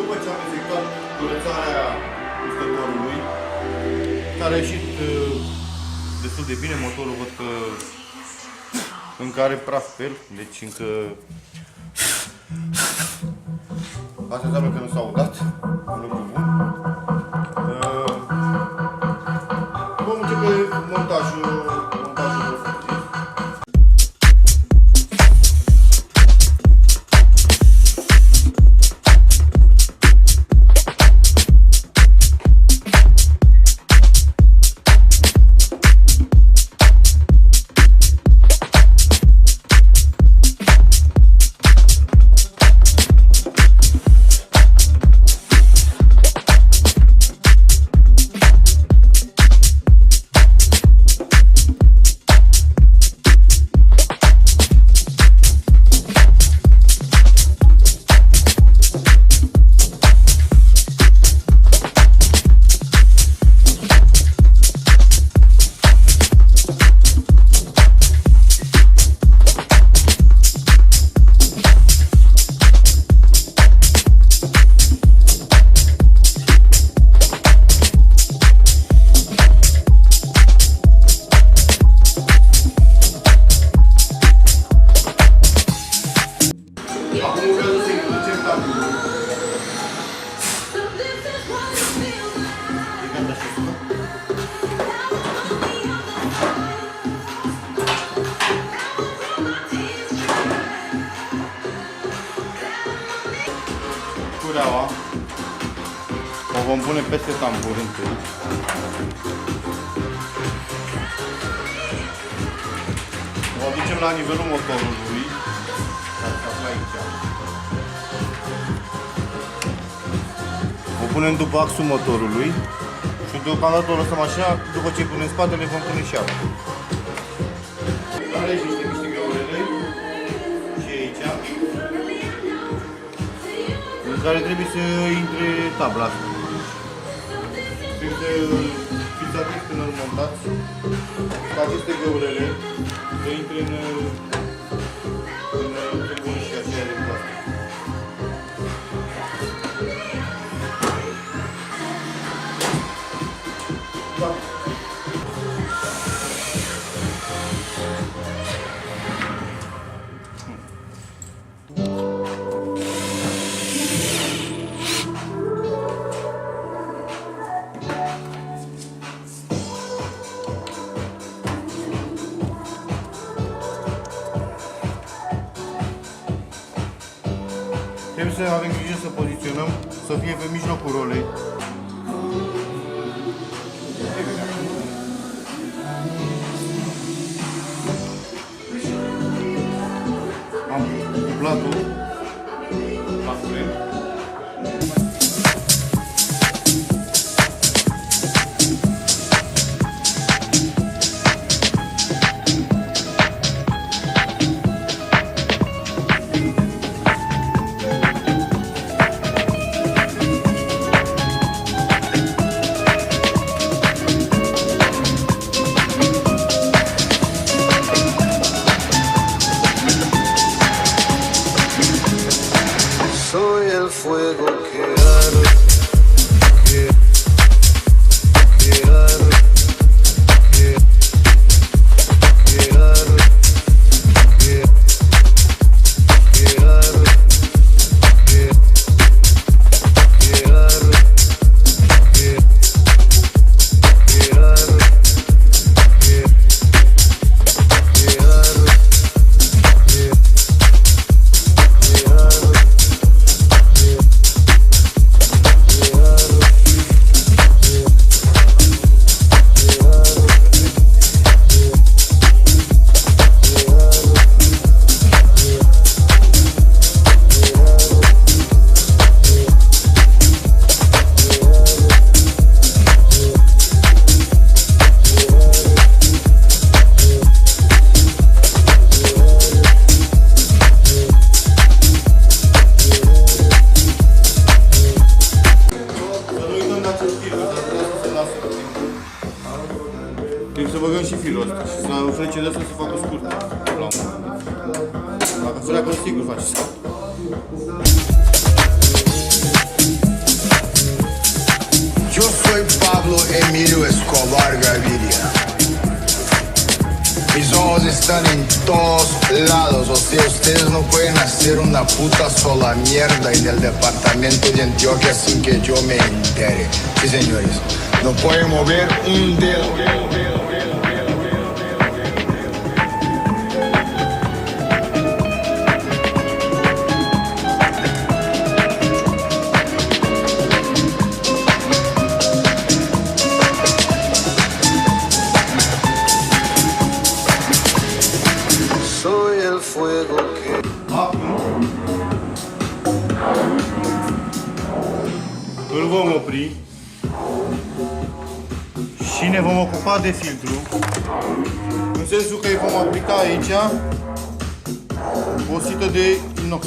după ce am efectuat curățarea uscătorului, care a ieșit destul de bine, motorul văd că încă are praf pe el, deci încă... Asta înseamnă că nu s-a udat, un lucru bun. Vom începe montajul respectiv. Acum vreau să introducem cablurile. E gata și asta. Cureaua o vom pune peste tambur întâi. O aducem la nivelul motorului. O punem după axul motorului și deocamdată o lăsăm așa, după ce punem spatele vom pune și ala. Are niște găurele și aici, în care trebuie să intre tabla asta. Trebuie să fiți atenți când îl montați, ca aceste găurele să intre în bun și aceea de plastic. Da. Trebuie să avem grijă să poziționăm, să fie pe mijlocul rolei. Am cuplatul la frân. Soy el fuego que arde, que arde, que arde, que arde, Trebuie să băgăm și firul ăsta și să frecele astea să facă scurte la un moment dat. Dacă vrea că sigur face scurt. Emilio Escobar Gaviria. Mis ojos están en todos lados, o sea, ustedes no pueden hacer una puta sola mierda en el departamento de Antioquia sin que yo me entere. Sí, señores, no pueden mover un dedo. Soy el fuego que... Acum îl vom opri și ne vom ocupa de filtru, în sensul că îi vom aplica aici o sită de inox.